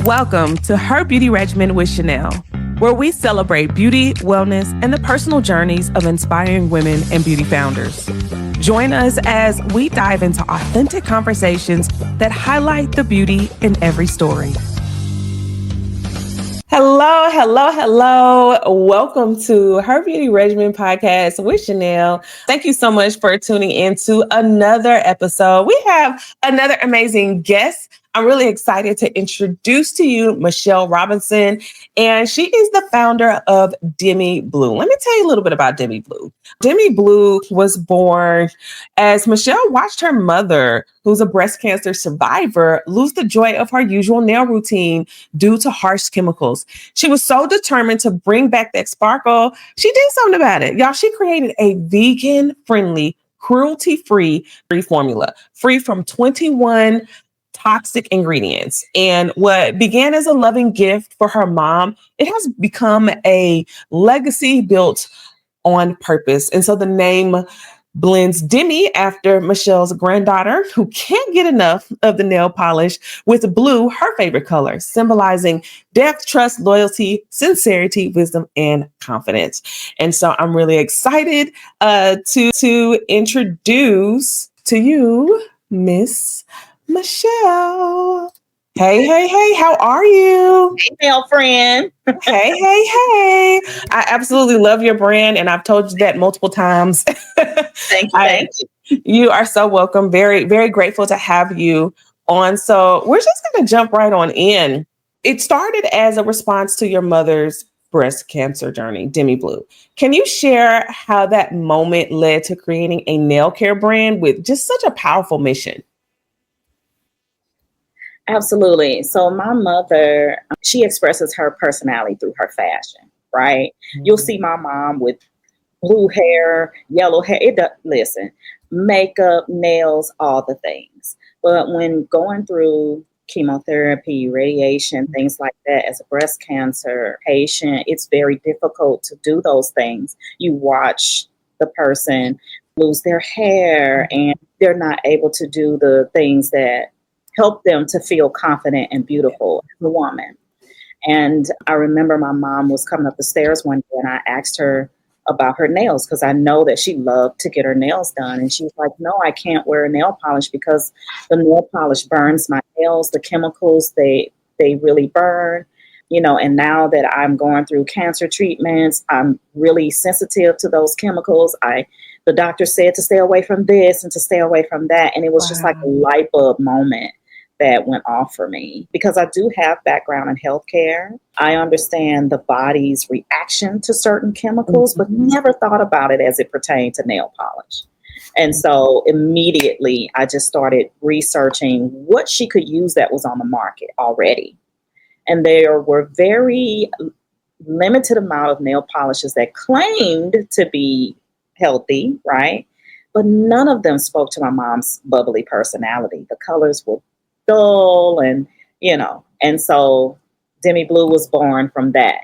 Welcome to Her Beauty Regimen with Chanel, where we celebrate beauty, wellness, and the personal journeys of inspiring women and beauty founders. Join us as we dive into authentic conversations that highlight the beauty in every story. Hello, hello, hello. Welcome to Her Beauty Regimen podcast with Chanel. Thank you so much for tuning in to another episode. We have another amazing guest. I'm really excited to introduce to you Michelle Robinson, and she is the founder of DEMIblue. Let me tell you a little bit about DEMIblue. DEMIblue was born as Michelle watched her mother, who's a breast cancer survivor, lose the joy of her usual nail routine due to harsh chemicals. She was so determined to bring back that sparkle. She did something about it. Y'all, she created a vegan-friendly, cruelty-free formula, free from 21 toxic ingredients. And what began as a loving gift for her mom, it has become a legacy built on purpose. And so the name blends Demi after Michelle's granddaughter, who can't get enough of the nail polish, with blue, her favorite color, symbolizing depth, trust, loyalty, sincerity, wisdom, and confidence. And so I'm really excited to introduce to you Miss Michelle. Hey, how are you? Hey, male friend. Hey. I absolutely love your brand, and I've told you that multiple times. Thank you. You are so welcome. Very, very grateful to have you on. So we're just going to jump right on in. It started as a response to your mother's breast cancer journey, DEMIblue. Can you share how that moment led to creating a nail care brand with just such a powerful mission? Absolutely. So my mother, she expresses her personality through her fashion, right? Mm-hmm. You'll see my mom with blue hair, yellow hair. Listen, makeup, nails, all the things. But when going through chemotherapy, radiation, things like that, as a breast cancer patient, it's very difficult to do those things. You watch the person lose their hair and they're not able to do the things that help them to feel confident and beautiful as a woman. And I remember my mom was coming up the stairs one day and I asked her about her nails because I know that she loved to get her nails done. And she was like, no, I can't wear nail polish because the nail polish burns my nails. The chemicals, they really burn, and now that I'm going through cancer treatments, I'm really sensitive to those chemicals. The doctor said to stay away from this and to stay away from that. And it was just like a light bulb moment that went off for me because I do have background in healthcare. I understand the body's reaction to certain chemicals, but never thought about it as it pertained to nail polish. And so immediately I just started researching what she could use that was on the market already. And there were very limited amount of nail polishes that claimed to be healthy, right? But none of them spoke to my mom's bubbly personality. The colors were dull and so DEMIblue was born from that,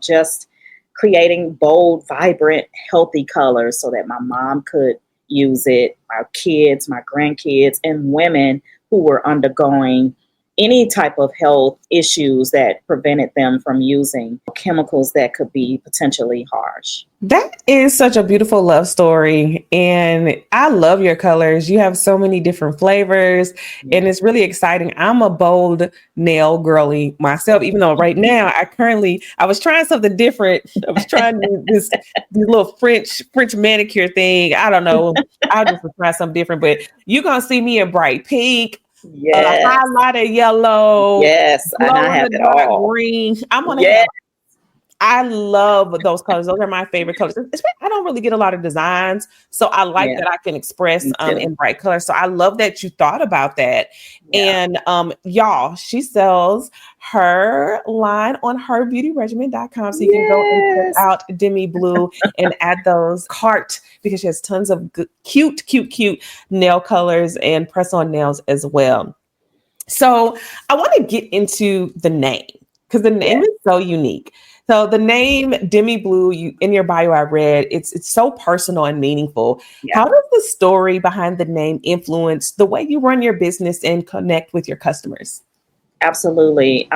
just creating bold, vibrant, healthy colors so that my mom could use it, our kids, my grandkids, and women who were undergoing any type of health issues that prevented them from using chemicals that could be potentially harsh. That is such a beautiful love story. And I love your colors. You have so many different flavors and it's really exciting. I'm a bold nail girly myself, even though right now I was trying something different. I was trying this little French manicure thing. I don't know. I just try something different, but you're going to see me in bright pink. Yes. Highlighted yellow. Yes. And I have it all. Green. I'm on a I love those colors. Those are my favorite colors. I don't really get a lot of designs, so I like that I can express in bright colors. So I love that you thought about that. Yeah. And y'all, she sells her line on herbeautyregimen.com. So you can go and check out DEMIblue and add those cart because she has tons of good, cute nail colors and press-on nails as well. So I want to get into the name because the name is so unique. So the name DEMIblue, in your bio, I read, it's so personal and meaningful. Yeah. How does the story behind the name influence the way you run your business and connect with your customers? Absolutely.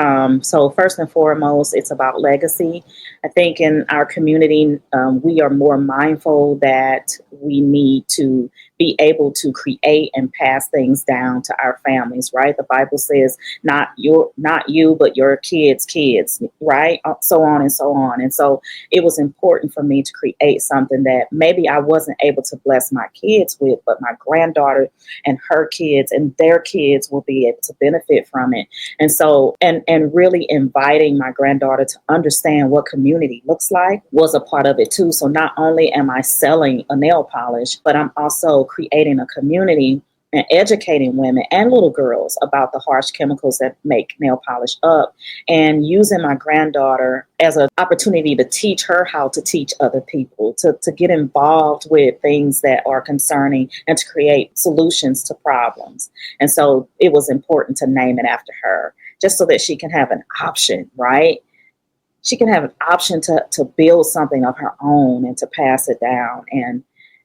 So first and foremost, it's about legacy. I think in our community, we are more mindful that we need to be able to create and pass things down to our families, right? The Bible says, not you, but your kids, right? So on and so on. And so it was important for me to create something that maybe I wasn't able to bless my kids with, but my granddaughter and her kids and their kids will be able to benefit from it. And so, and really inviting my granddaughter to understand what community looks like was a part of it too. So not only am I selling a nail polish, but I'm also creating a community and educating women and little girls about the harsh chemicals that make nail polish up, and using my granddaughter as an opportunity to teach her how to teach other people, to get involved with things that are concerning and to create solutions to problems. And so it was important to name it after her, just so that she can have an option, right? She can have an option to build something of her own and to pass it down.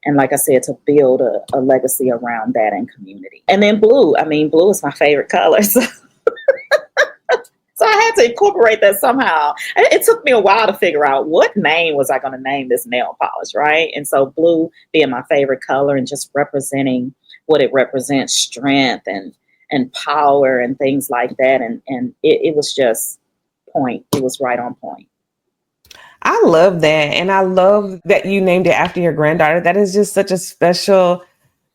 And like I said, to build a legacy around that in community. And then blue. I mean, blue is my favorite color. So, so I had to incorporate that somehow. It took me a while to figure out what name was I going to name this nail polish, right? And so blue being my favorite color and just representing what it represents, strength and power and things like that. And it was just point. It was right on point. I love that. And I love that you named it after your granddaughter. That is just such a special,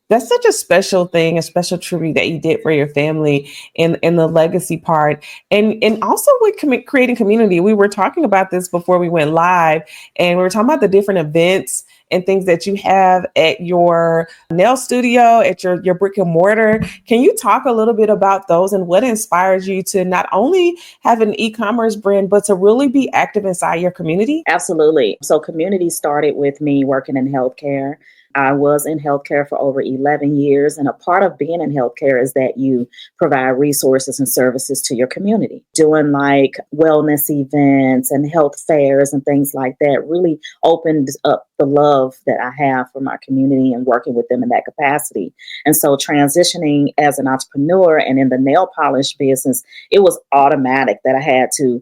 that's such a special thing, a special tribute that you did for your family in the legacy part. And also with creating community. We were talking about this before we went live, and we were talking about the different events and things that you have at your nail studio, at your brick and mortar. Can you talk a little bit about those and what inspires you to not only have an e-commerce brand, but to really be active inside your community? Absolutely. So community started with me working in healthcare. I was in healthcare for over 11 years. And a part of being in healthcare is that you provide resources and services to your community. Doing like wellness events and health fairs and things like that really opened up the love that I have for my community and working with them in that capacity. And so transitioning as an entrepreneur and in the nail polish business, it was automatic that I had to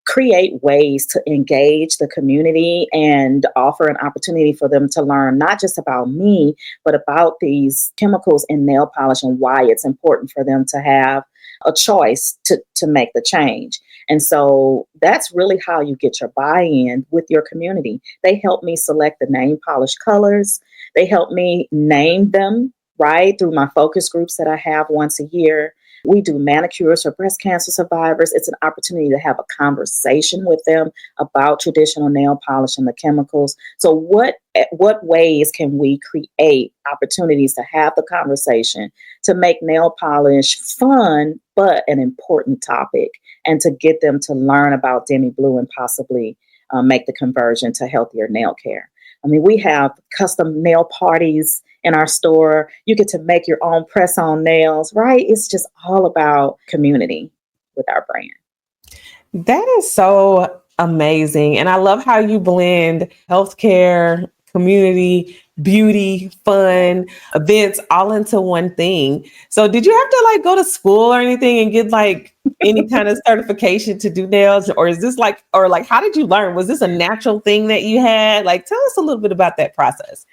create ways to engage the community and offer an opportunity for them to learn not just about me, but about these chemicals in nail polish and why it's important for them to have a choice to make the change. And so that's really how you get your buy-in with your community. They help me select the nail polish colors. They help me name them, right, through my focus groups that I have once a year. We do manicures for breast cancer survivors. It's an opportunity to have a conversation with them about traditional nail polish and the chemicals. So what ways can we create opportunities to have the conversation to make nail polish fun, but an important topic, and to get them to learn about DEMIblue and possibly make the conversion to healthier nail care? I mean, we have custom nail parties in our store. You get to make your own press-on nails, right? It's just all about community with our brand. That is so amazing. And I love how you blend healthcare, community, beauty, fun, events all into one thing. So did you have to like go to school or anything and get like any kind of certification to do nails? Or is this like, or like, how did you learn? Was this a natural thing that you had? Like, tell us a little bit about that process.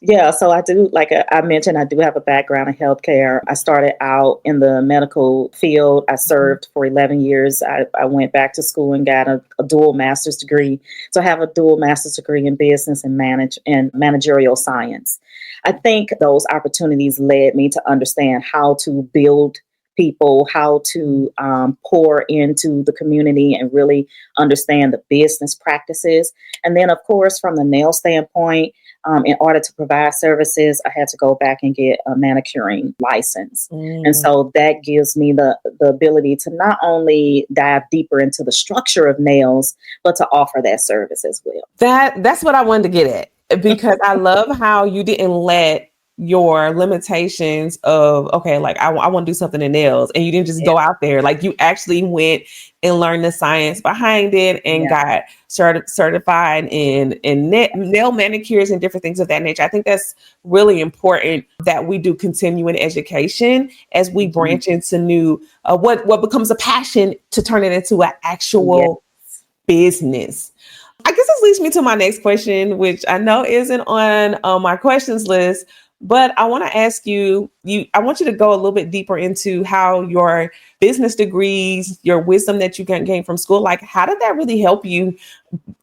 Yeah, so I do, like I mentioned, I do have a background in healthcare. I started out in the medical field. I served for 11 years. I went back to school and got a dual master's degree. So I have a dual master's degree in business and managerial science. I think those opportunities led me to understand how to build people, how to pour into the community and really understand the business practices. And then, of course, from the nail standpoint, in order to provide services, I had to go back and get a manicuring license. And so that gives me the ability to not only dive deeper into the structure of nails, but to offer that service as well. That's what I wanted to get at, because I love how you didn't let your limitations of, okay, like I want to do something in nails, and you didn't just go out there. Like you actually went and learned the science behind it and got certified in nail manicures and different things of that nature. I think that's really important that we do continuing education as we branch into new, what becomes a passion to turn it into an actual business. I guess this leads me to my next question, which I know isn't on my questions list, but I want to ask you, I want you to go a little bit deeper into how your business degrees, your wisdom that you gain from school, like how did that really help you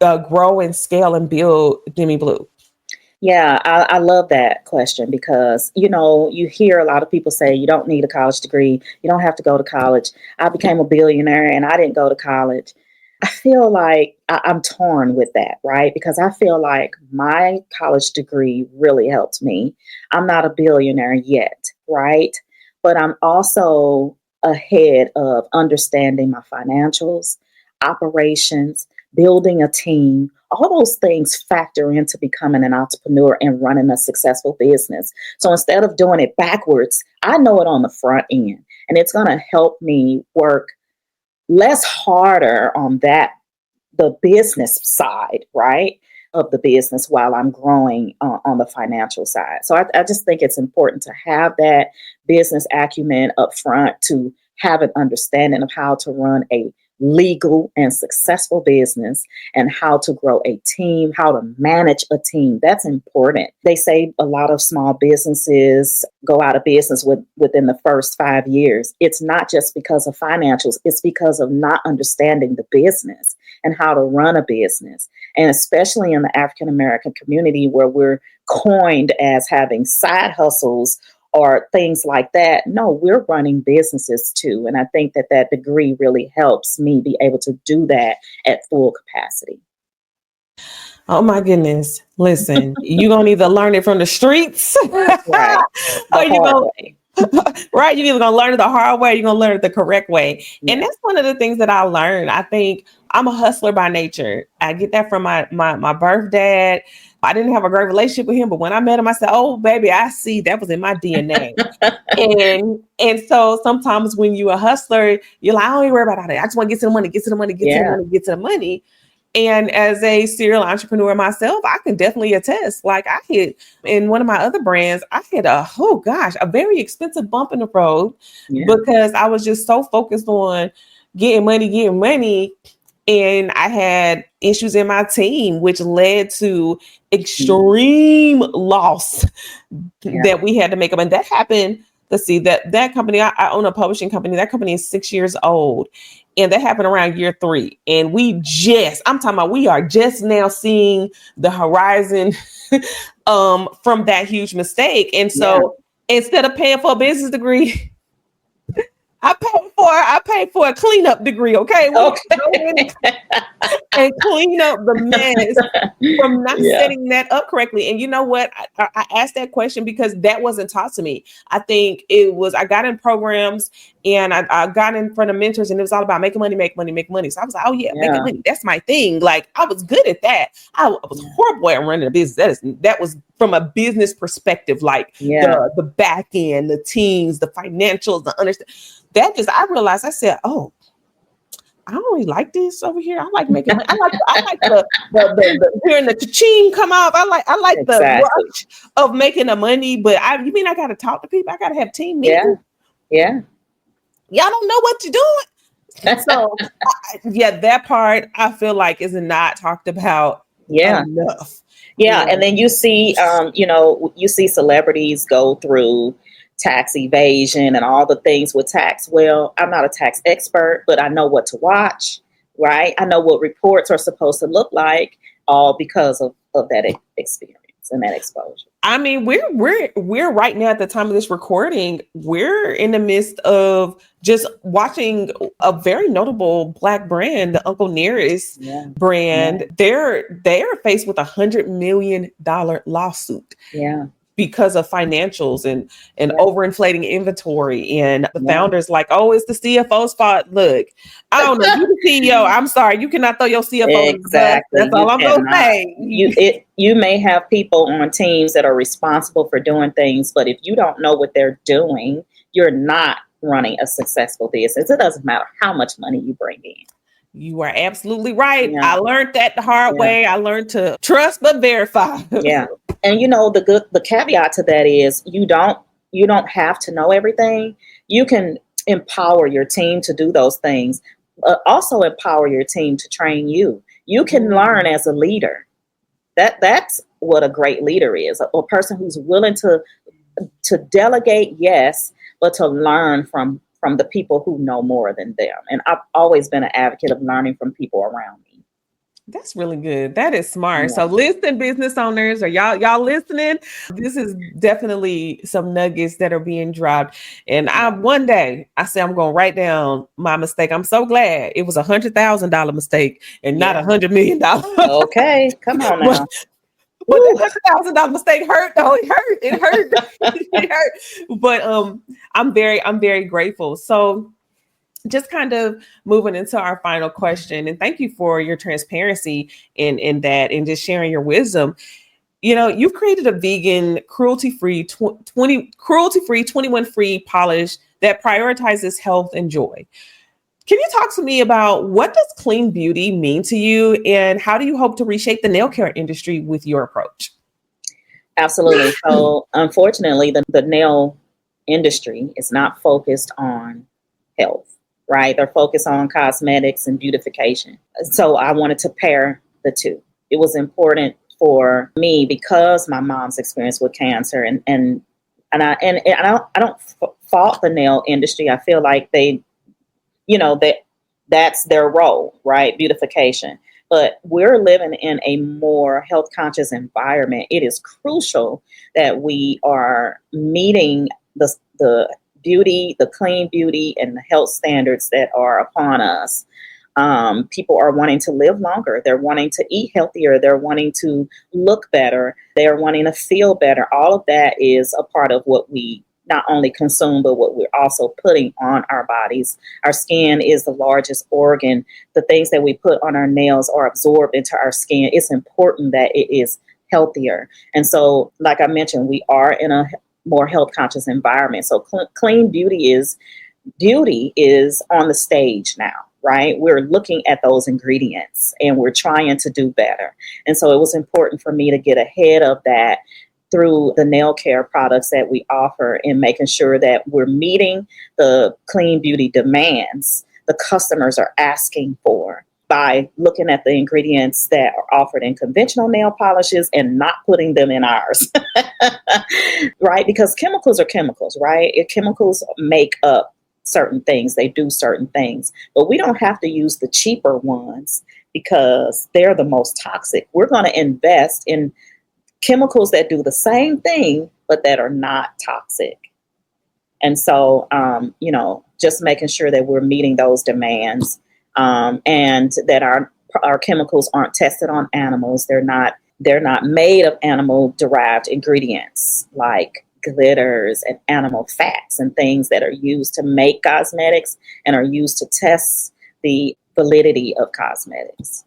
grow and scale and build DEMIblue? Yeah, I love that question because, you hear a lot of people say you don't need a college degree. You don't have to go to college. I became a billionaire and I didn't go to college. I feel like I'm torn with that, right? Because I feel like my college degree really helped me. I'm not a billionaire yet, right? But I'm also ahead of understanding my financials, operations, building a team. All those things factor into becoming an entrepreneur and running a successful business. So instead of doing it backwards, I know it on the front end, and it's going to help me work less harder on the business side, right, of the business while I'm growing on the financial side. So I just think it's important to have that business acumen up front, to have an understanding of how to run a legal and successful business and how to grow a team, how to manage a team. That's important. They say a lot of small businesses go out of business within the first 5 years. It's not just because of financials. It's because of not understanding the business and how to run a business. And especially in the African American community, where we're coined as having side hustles or things like that. No, we're running businesses too. And I think that degree really helps me be able to do that at full capacity. Oh my goodness. Listen, you're going to either learn it from the streets right. or you're going right. You're either going to learn it the hard way, or you're going to learn it the correct way. Yeah. And that's one of the things that I learned. I think I'm a hustler by nature. I get that from my birth dad. I didn't have a great relationship with him, but when I met him, I said, oh, baby, I see that was in my DNA. and so sometimes when you're a hustler, you're like, I don't even worry about all that. I just want to get to the money, get to the money, get to the money, get to the money. And as a serial entrepreneur myself, I can definitely attest. Like I hit in one of my other brands, I hit a very expensive bump in the road because I was just so focused on getting money. And I had issues in my team, which led to extreme loss that we had to make up. And that happened. Let's see, that company, I own a publishing company. That company is 6 years old. And that happened around year 3. And we are just now seeing the horizon from that huge mistake. And so instead of paying for a business degree, I paid for a cleanup degree, okay? Go in and clean up the mess from not setting that up correctly. And you know what? I asked that question because that wasn't taught to me. I think I got in programs and I got in front of mentors, and it was all about make money. So I was like, making money. That's my thing. Like I was good at that. I was horrible at running a business. That was from a business perspective, like the back end, the teams, the financials, the understand. I realized, I said, oh, I don't really like this over here. I like making money. I like the hearing the cha-ching come off. I like the rush of making the money, but you mean I got to talk to people? I got to have team meetings? Yeah. Y'all don't know what you're doing. So that part I feel like is not talked about enough. Yeah. And then you see, you see celebrities go through tax evasion and all the things with tax. Well, I'm not a tax expert, but I know what to watch, right? I know what reports are supposed to look like, all because of that experience and that exposure. I mean, we're right now at the time of this recording, we're in the midst of just watching a very notable Black brand, the Uncle Nearest brand. They're faced with $100 million lawsuit. Yeah. because of financials and Yeah. overinflating inventory. And the Yeah. founders like, oh, it's the CFO's fault. Look, I don't know. You the CEO. I'm sorry. You cannot throw your CFO under the bus. Exactly. That's all You I'm going to cannot. say. You may have people on teams that are responsible for doing things, but if you don't know what they're doing, you're not running a successful business. It doesn't matter how much money you bring in. You are absolutely right. Yeah. I learned that the hard way. I learned to trust but verify. Yeah. And the caveat to that is you don't have to know everything. You can empower your team to do those things. Also empower your team to train you. You can learn as a leader. That's what a great leader is. A person who's willing to delegate, yes, but to learn from the people who know more than them. And I've always been an advocate of learning from people around me. That's really good. That is smart. Yeah. So listen, business owners, are y'all listening? This is definitely some nuggets that are being dropped. And one day I say I'm going to write down my mistake. I'm so glad it was $100,000 mistake and not $100 million. Okay, come on now. But that $100,000 mistake hurt though. It hurt. It hurt. But I'm very grateful. So just kind of moving into our final question, and thank you for your transparency in that and just sharing your wisdom. You know, you've created a vegan, cruelty-free, 21-free polish that prioritizes health and joy. Can you talk to me about what does clean beauty mean to you, and how do you hope to reshape the nail care industry with your approach? Absolutely. So unfortunately, the nail industry is not focused on health. Right? They're focused on cosmetics and beautification. So I wanted to pair the two. It was important for me because my mom's experience with cancer and I don't fault the nail industry. I feel like that's their role, right? Beautification. But we're living in a more health conscious environment. It is crucial that we are meeting the beauty, the clean beauty, and the health standards that are upon us. People are wanting to live longer. They're wanting to eat healthier. They're wanting to look better. They're wanting to feel better. All of that is a part of what we not only consume, but what we're also putting on our bodies. Our skin is the largest organ. The things that we put on our nails are absorbed into our skin. It's important that it is healthier. And so, like I mentioned, we are in a more health conscious environment. So clean beauty is on the stage now, right? We're looking at those ingredients and we're trying to do better. And so it was important for me to get ahead of that through the nail care products that we offer and making sure that we're meeting the clean beauty demands the customers are asking for, by looking at the ingredients that are offered in conventional nail polishes and not putting them in ours, right? Because chemicals are chemicals, right? Chemicals make up certain things. They do certain things, but we don't have to use the cheaper ones because they're the most toxic. We're going to invest in chemicals that do the same thing, but that are not toxic. And so, just making sure that we're meeting those demands. And that our chemicals aren't tested on animals. They're not made of animal derived ingredients like glitters and animal fats and things that are used to make cosmetics and are used to test the validity of cosmetics.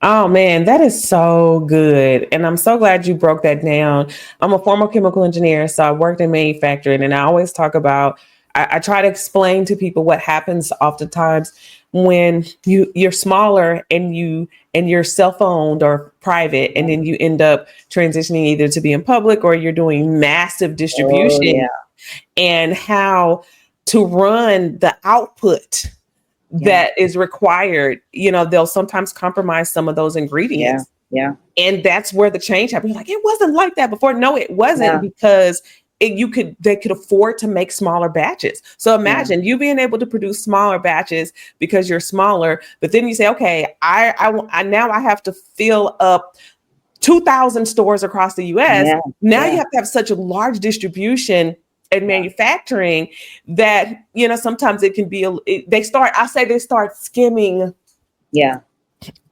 Oh man, that is so good. And I'm so glad you broke that down. I'm a former chemical engineer, so I worked in manufacturing, and I always talk about, I try to explain to people what happens oftentimes when you're smaller and you're self-owned or private, and then you end up transitioning either to being public or you're doing massive distribution, and how to run the output that is required. They'll sometimes compromise some of those ingredients. Yeah. And that's where the change happened. You're like, it wasn't like that before. No, it wasn't, because they could afford to make smaller batches. So imagine you being able to produce smaller batches because you're smaller, but then you say, okay, I now I have to fill up 2,000 stores across the US. You have to have such a large distribution and manufacturing that, sometimes it can be, they start skimming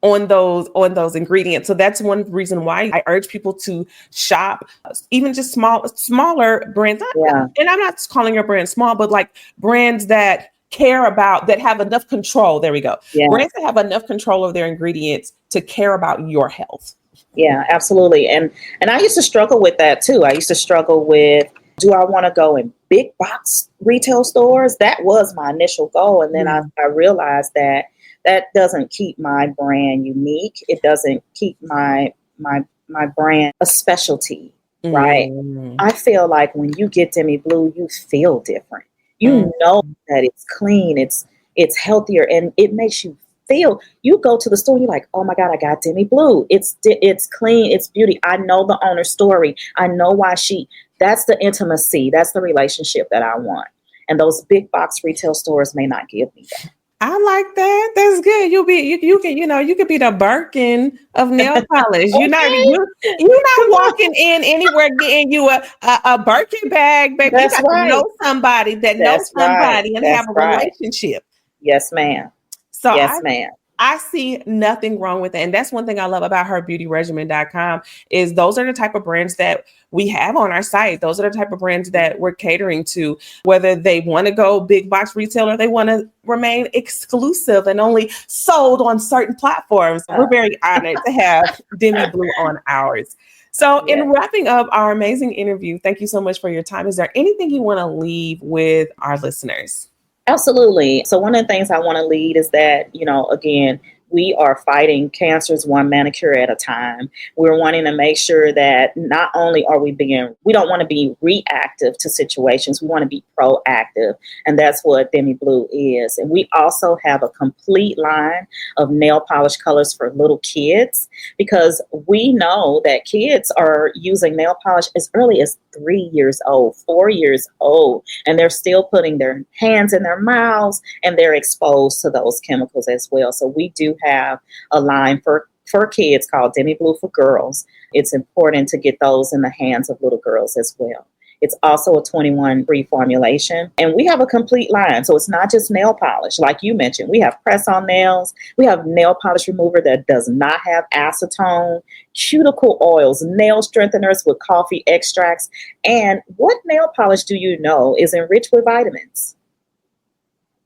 on those ingredients. So that's one reason why I urge people to shop even just smaller brands. Yeah. And I'm not calling your brand small, but like brands that care about, that have enough control. There we go. Yeah. Brands that have enough control of their ingredients to care about your health. Yeah, absolutely. And I used to struggle with that too. I used to struggle with, do I want to go in big box retail stores? That was my initial goal. And then I realized that doesn't keep my brand unique. It doesn't keep my brand a specialty, right? I feel like when you get DEMIblue, you feel different. You know that it's clean, it's healthier, and it makes you feel. You go to the store, you're like, oh my God, I got DEMIblue. It's clean, it's beauty. I know the owner's story. I know why that's the intimacy. That's the relationship that I want. And those big box retail stores may not give me that. I like that. That's good. You could be the Birkin of nail polish. You're not walking in anywhere getting you a Birkin bag, baby. That's you got right. to know somebody that knows somebody and have a relationship. Yes, ma'am. So yes, ma'am. I see nothing wrong with it. And that's one thing I love about herbeautyregimen.com is those are the type of brands that we have on our site. Those are the type of brands that we're catering to, whether they want to go big box retail or they want to remain exclusive and only sold on certain platforms. We're very honored to have DEMIblue on ours. So in wrapping up our amazing interview, thank you so much for your time. Is there anything you want to leave with our listeners? Absolutely. So one of the things I want to lead is that, again, we are fighting cancers one manicure at a time. We're wanting to make sure that not only are we don't want to be reactive to situations. We want to be proactive. And that's what DEMIblue is. And we also have a complete line of nail polish colors for little kids, because we know that kids are using nail polish as early as 3 years old, 4 years old, and they're still putting their hands in their mouths and they're exposed to those chemicals as well. So we do have a line for kids called DEMIblue for girls. It's important to get those in the hands of little girls as well. It's also a 21-free formulation, and we have a complete line. So it's not just nail polish. Like you mentioned, we have press-on nails. We have nail polish remover that does not have acetone, cuticle oils, nail strengtheners with coffee extracts. And what nail polish do you know is enriched with vitamins?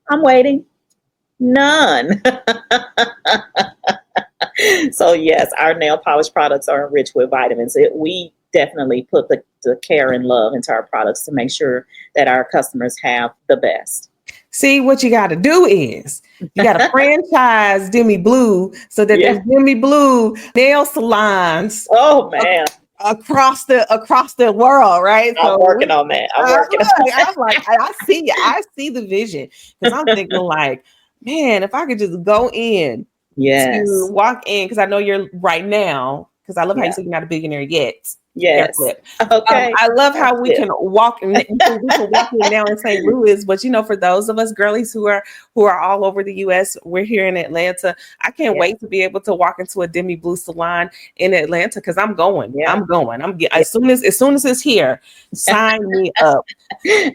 I'm waiting. None. So yes, our nail polish products are enriched with vitamins. We definitely put the care and love into our products to make sure that our customers have the best. See, what you got to do is you got to franchise DEMIblue so that there's DEMIblue nail salons. Oh man. Across the world, right? I'm working on that. I'm like, I see the vision, because I'm thinking like, man, if I could just go in, to walk in, because I know you're right now, because I love how you say you're not a billionaire yet. Yes. Okay. I love how we can walk in now in St. Louis, but for those of us girlies who are all over the US, we're here in Atlanta. I can't wait to be able to walk into a DEMIblue salon in Atlanta, because I'm going. As soon as it's here, sign me up.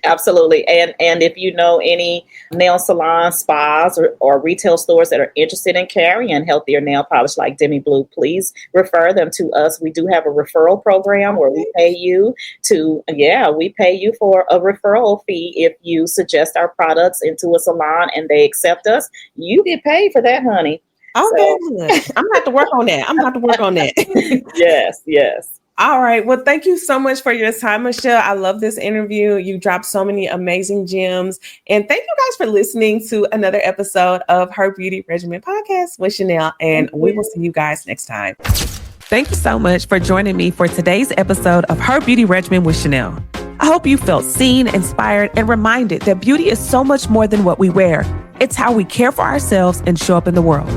Absolutely. And if you know any nail salons, spas, or retail stores that are interested in carrying healthier nail polish like DEMIblue, please refer them to us. We do have a referral program where we pay you for a referral fee. If you suggest our products into a salon and they accept us, you get paid for that, honey. Okay. I'm gonna have to work on that. Yes. All right. Well, thank you so much for your time, Michelle. I love this interview. You dropped so many amazing gems. And thank you guys for listening to another episode of Her Beauty Regimen podcast with Chanel. And we will see you guys next time. Thank you so much for joining me for today's episode of Her Beauty Regimen with Chanel. I hope you felt seen, inspired, and reminded that beauty is so much more than what we wear. It's how we care for ourselves and show up in the world.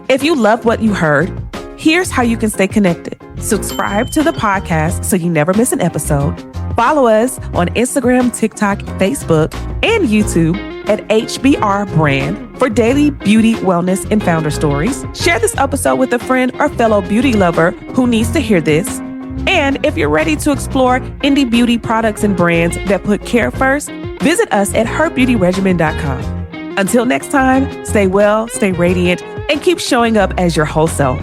If you loved what you heard, here's how you can stay connected. Subscribe to the podcast so you never miss an episode. Follow us on Instagram, TikTok, Facebook, and YouTube at HBR Brand for daily beauty, wellness, and founder stories. Share this episode with a friend or fellow beauty lover who needs to hear this. And if you're ready to explore indie beauty products and brands that put care first, visit us at herbeautyregimen.com. Until next time, stay well, stay radiant, and keep showing up as your whole self.